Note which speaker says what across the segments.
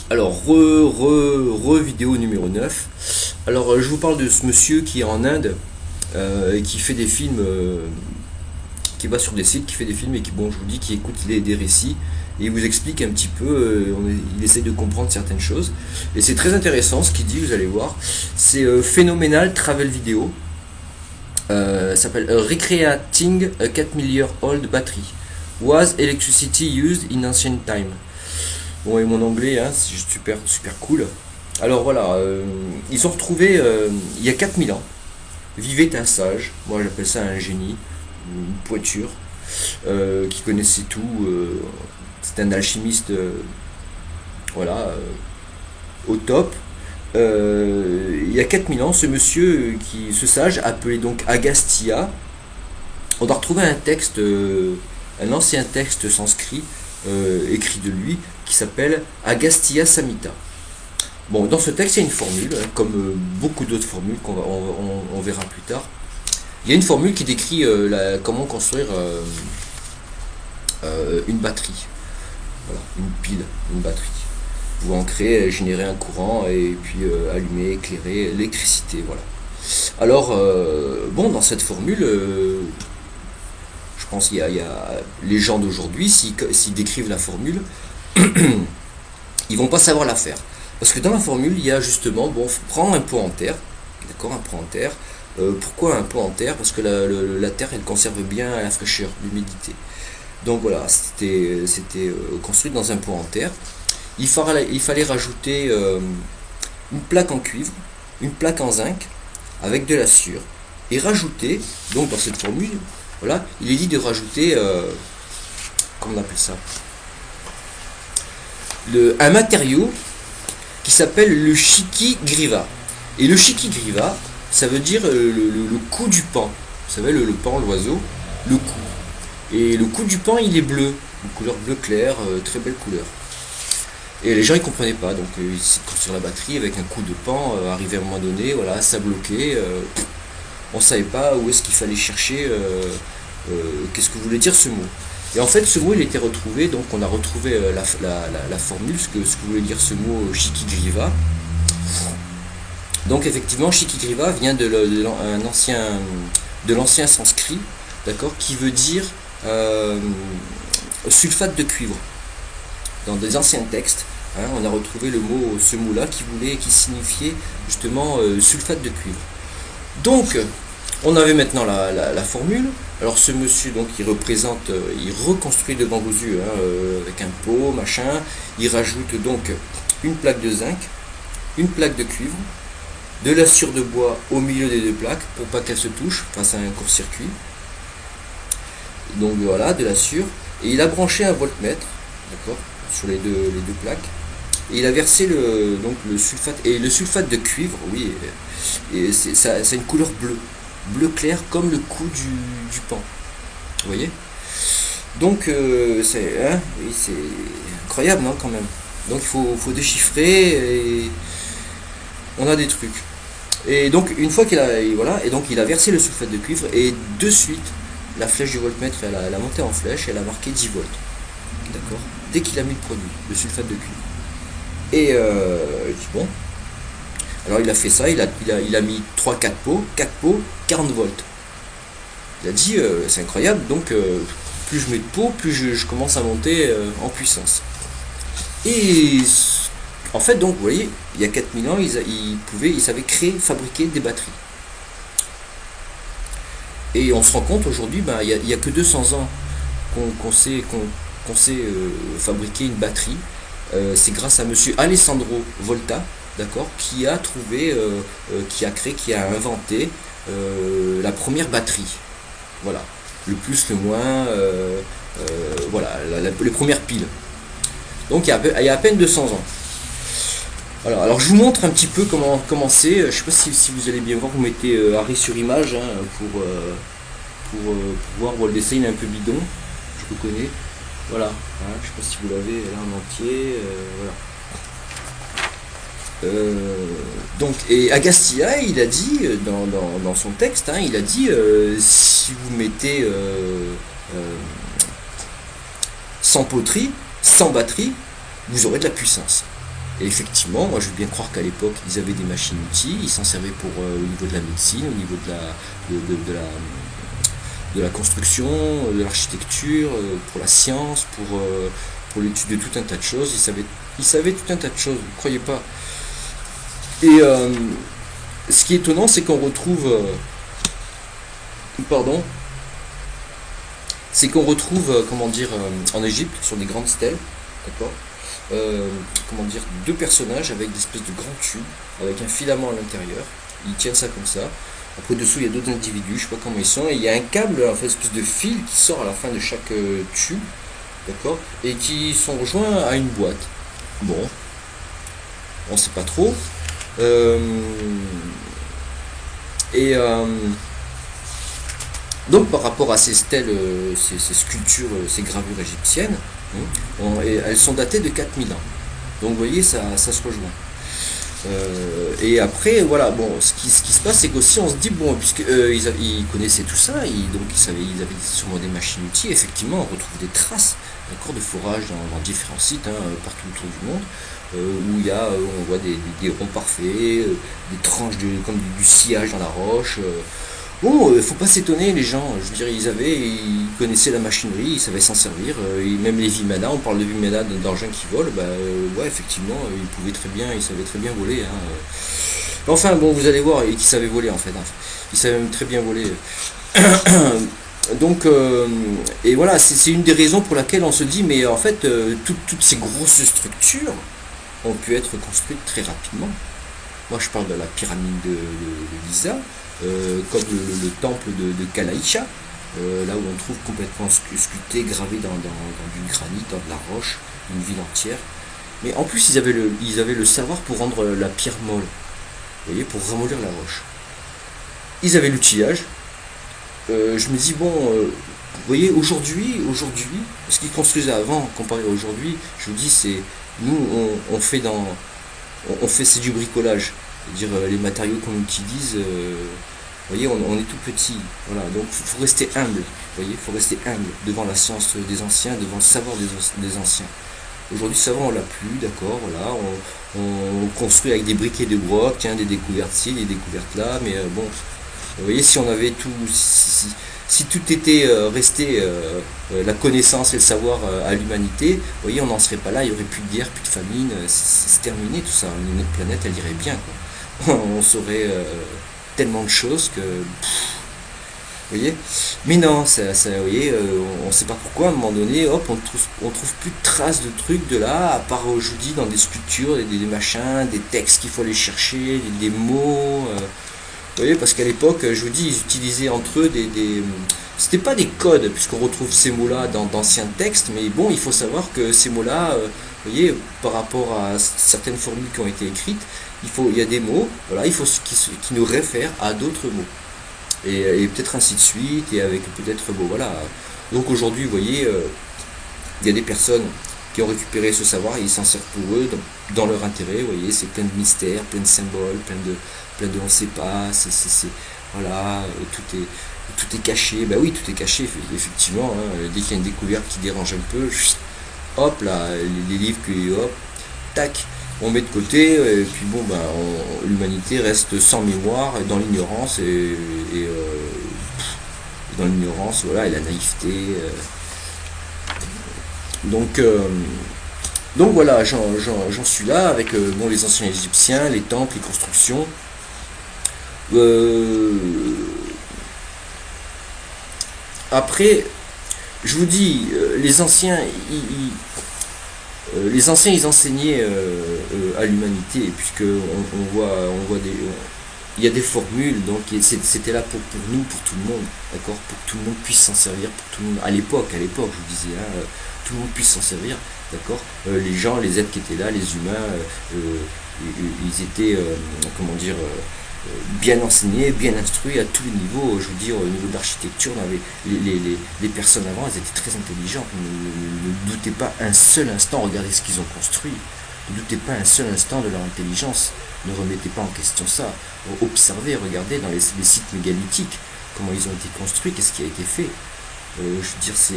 Speaker 1: Alors, vidéo numéro 9. Alors, je vous parle de ce monsieur qui est en Inde et qui fait des films, qui va sur des sites, qui fait des films et qui, bon, je vous dis, qui écoute des récits et il vous explique un petit peu, il essaye de comprendre certaines choses. Et c'est très intéressant ce qu'il dit, vous allez voir. C'est Phénoménal Travel Video. Ça s'appelle Recreating a 4 million old battery. Was electricity used in ancient time? Bon, et mon anglais, hein, c'est super, super cool. Alors voilà, ils ont retrouvé il y a 4000 ans, vivait un sage, moi j'appelle ça un génie, une poiture, qui connaissait tout. C'est un alchimiste, voilà, au top. Il y a 4000 ans, ce monsieur, ce sage, appelé donc Agastya, on a retrouvé un texte, un ancien texte sanskrit, écrit de lui, qui s'appelle Agastya Samhita. Bon, dans ce texte, il y a une formule, hein, comme beaucoup d'autres formules on verra plus tard. Il y a une formule qui décrit comment construire une batterie. Voilà, une pile, une batterie. Vous en créer, générer un courant et puis allumer, éclairer l'électricité. Voilà. Alors, bon, dans cette formule, je pense qu'il y a les gens d'aujourd'hui, s'ils décrivent la formule, ils vont pas savoir la faire. Parce que dans la formule, il y a justement, bon, prends un pot en terre, d'accord, un pot en terre. Pourquoi un pot en terre? Parce que la terre, elle conserve bien la fraîcheur, l'humidité. Donc voilà, c'était construit dans un pot en terre. Il fallait rajouter une plaque en cuivre, une plaque en zinc, avec de la sciure. Et rajouter, donc dans cette formule, voilà, il est dit de rajouter, comment on appelle ça, un matériau qui s'appelle le shikigriva. Et le shikigriva, ça veut dire le cou du paon. Vous savez, le paon, l'oiseau, le cou. Et le cou du paon, il est bleu, une couleur bleu clair, très belle couleur. Et les gens ils comprenaient pas, donc ils s'est construit la batterie avec un coup de paon, arrivé à un moment donné, voilà, ça bloquait, on savait pas où est-ce qu'il fallait chercher, qu'est-ce que voulait dire ce mot. Et en fait ce mot il était retrouvé, donc on a retrouvé la formule, ce que voulait dire ce mot Shikigriva. Donc effectivement Shikigriva vient de l'ancien sanskrit, d'accord, qui veut dire sulfate de cuivre. Dans des anciens textes, hein, on a retrouvé ce mot-là qui signifiait justement sulfate de cuivre. Donc, on avait maintenant la formule. Alors, ce monsieur, donc, il reconstruit devant vos yeux, hein, avec un pot, machin. Il rajoute donc une plaque de zinc, une plaque de cuivre, de la sciure de bois au milieu des deux plaques pour pas qu'elles se touchent face à un court-circuit. Donc voilà, de la sciure. Et il a branché un voltmètre, d'accord, sur les deux plaques, et il a versé le sulfate, et le sulfate de cuivre, oui, et c'est une couleur bleu clair comme le cou du paon, vous voyez. Donc c'est incroyable, non, quand même. Donc il faut déchiffrer, et on a des trucs. Et donc une fois qu'il a versé le sulfate de cuivre, et de suite la flèche du voltmètre, elle a monté en flèche, elle a marqué 10 volts, d'accord, dès qu'il a mis le produit, le sulfate de cuivre. Et bon, alors il a fait ça, il a mis 4 pots, 40 volts. Il a dit, c'est incroyable, donc plus je mets de pots, plus je commence à monter en puissance. Et en fait, donc, vous voyez, il y a 4000 ans, ils savaient fabriquer des batteries. Et on se rend compte aujourd'hui, il n'y a que 200 ans qu'on sait fabriquer une batterie. C'est grâce à monsieur Alessandro Volta, d'accord, qui a trouvé, qui a inventé la première batterie. Voilà, le plus, le moins, voilà, les premières piles. Donc il y a à peine 200 ans. Alors je vous montre un petit peu comment c'est. Je sais pas si vous allez bien voir, vous mettez arrêt sur image, hein, pour voir. Bon, le dessin il est un peu bidon, je reconnais. Voilà, hein, je sais pas si vous l'avez là en entier. Voilà. Donc, et Agastya, il a dit dans son texte, hein, il a dit si vous mettez sans poterie, sans batterie, vous aurez de la puissance. Et effectivement, moi je veux bien croire qu'à l'époque, ils avaient des machines-outils, ils s'en servaient pour au niveau de la médecine, au niveau de la construction, de l'architecture, pour la science, pour l'étude de tout un tas de choses. Ils savaient tout un tas de choses, ne croyez pas. Et ce qui est étonnant, c'est qu'on retrouve, pardon, c'est qu'on retrouve, comment dire, en Égypte, sur des grandes stèles, d'accord, comment dire, deux personnages avec des espèces de grands tubes, avec un filament à l'intérieur. Ils tiennent ça comme ça. Après, dessous, il y a d'autres individus, je sais pas comment ils sont, et il y a un câble, en fait, une espèce de fil qui sort à la fin de chaque tube, d'accord, et qui sont rejoints à une boîte. Bon, on sait pas trop. Euh, et donc, par rapport à ces stèles, ces sculptures, ces gravures égyptiennes, elles sont datées de 4000 ans. Donc, vous voyez, ça se rejoint. Et après, voilà, bon, ce qui se passe, c'est qu'aussi on se dit, bon, puisque ils connaissaient tout ça, donc ils avaient sûrement des machines-outils, effectivement, on retrouve des traces, d'accord, de forage dans différents sites, partout autour du monde, où il y a, on voit des ronds parfaits, des tranches comme du sillage dans la roche. Bon, faut pas s'étonner, les gens, je veux dire, ils connaissaient la machinerie, ils savaient s'en servir, et même les Vimana, on parle de Vimana d'engins qui volent, bah ouais, effectivement, ils savaient très bien voler. Enfin, bon, vous allez voir, et qu'ils savaient voler en fait, ils savaient même très bien voler. Donc, et voilà, c'est une des raisons pour laquelle on se dit, mais en fait, toutes ces grosses structures ont pu être construites très rapidement. Moi, je parle de la pyramide de Giza, comme le temple de Kalaïcha, là où on trouve complètement sculpté, gravé dans du granit, dans de la roche, une ville entière. Mais en plus, ils avaient le savoir pour rendre la pierre molle, vous voyez, pour ramollir la roche. Ils avaient l'outillage. Je me dis, bon, vous voyez, aujourd'hui, ce qu'ils construisaient avant, comparé à aujourd'hui, je vous dis, c'est, nous, on fait, c'est du bricolage. C'est-à-dire les matériaux qu'on utilise, vous voyez, on est tout petit. Voilà, donc il faut rester humble. Vous voyez, il faut rester humble devant la science des anciens, devant le savoir des anciens. Aujourd'hui, ça va, on l'a plus, d'accord, voilà, on construit avec des briquets de broc, tiens, des découvertes ci, des découvertes là, mais bon, vous voyez, si on avait tout, si tout était resté, la connaissance et le savoir à l'humanité, vous voyez, on n'en serait pas là, il n'y aurait plus de guerre, plus de famine, c'est terminé tout ça, notre planète, elle irait bien, quoi. On saurait tellement de choses que... Vous voyez. Mais non, vous voyez, on ne sait pas pourquoi, à un moment donné, hop, on trouve plus de traces de trucs de là, à part, je vous dis, dans des sculptures, des machins, des textes qu'il faut aller chercher, des mots... vous voyez, parce qu'à l'époque, je vous dis, ils utilisaient entre eux c'était pas des codes, puisqu'on retrouve ces mots-là dans d'anciens textes, mais bon, il faut savoir que ces mots-là, vous voyez, par rapport à certaines formules qui ont été écrites, il y a des mots, voilà, il faut qui nous réfèrent à d'autres mots. Et peut-être ainsi de suite, et avec peut-être, bon, voilà. Donc aujourd'hui, vous voyez, il y a des personnes qui ont récupéré ce savoir et ils s'en servent pour eux, dans leur intérêt, vous voyez, c'est plein de mystères, plein de symboles, plein de on ne sait pas, voilà, tout est caché, bah oui, tout est caché, effectivement, dès qu'il y a une découverte qui dérange un peu, hop là, les livres, hop, tac, on met de côté, et puis bon, ben, l'humanité reste sans mémoire, dans l'ignorance, dans l'ignorance, voilà, et la naïveté. Donc voilà, j'en suis là avec bon, les anciens égyptiens, les temples, les constructions. Après, je vous dis, les anciens, ils enseignaient à l'humanité, puisque il y a des formules, donc c'était là pour nous, pour tout le monde, d'accord, pour que tout le monde puisse s'en servir, pour tout le monde, à l'époque, je vous disais, tout le monde puisse s'en servir, d'accord, les gens, les êtres qui étaient là, les humains, ils étaient, comment dire, bien enseignés, bien instruits à tous les niveaux. Je veux dire, au niveau de l'architecture, les personnes avant, elles étaient très intelligentes. Ne doutez pas un seul instant, regardez ce qu'ils ont construit. Ne doutez pas un seul instant de leur intelligence. Ne remettez pas en question ça. Observez, regardez dans les sites mégalithiques, comment ils ont été construits, qu'est-ce qui a été fait. Je veux dire, c'est...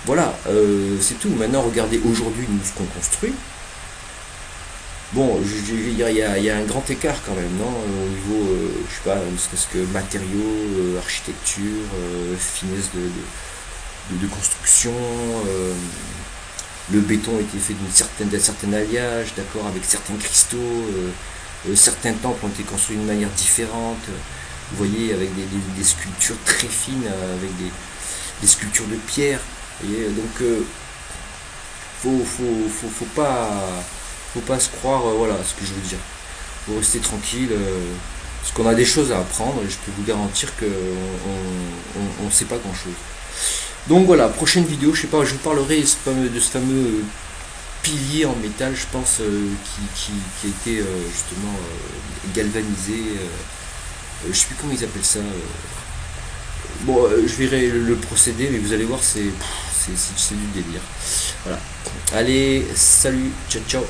Speaker 1: Voilà, c'est tout. Maintenant, regardez aujourd'hui nous ce qu'on construit. Bon, je veux dire, il y a un grand écart quand même, non? Au niveau, je sais pas, ne serait-ce que matériaux, architecture, finesse de construction. Le béton était fait d'un certain alliage, d'accord, avec certains cristaux. Certains temples ont été construits d'une manière différente. Vous voyez, avec des sculptures très fines, avec des sculptures de pierre. Et donc, faut pas se croire, voilà ce que je veux dire. Faut rester tranquille, parce qu'on a des choses à apprendre et je peux vous garantir que on sait pas grand chose. Donc voilà, prochaine vidéo, je sais pas, je vous parlerai de ce fameux pilier en métal, je pense, qui a été justement galvanisé. Je sais plus comment ils appellent ça. Bon, je verrai le procédé, mais vous allez voir, c'est du délire. Voilà. Allez, salut, ciao ciao.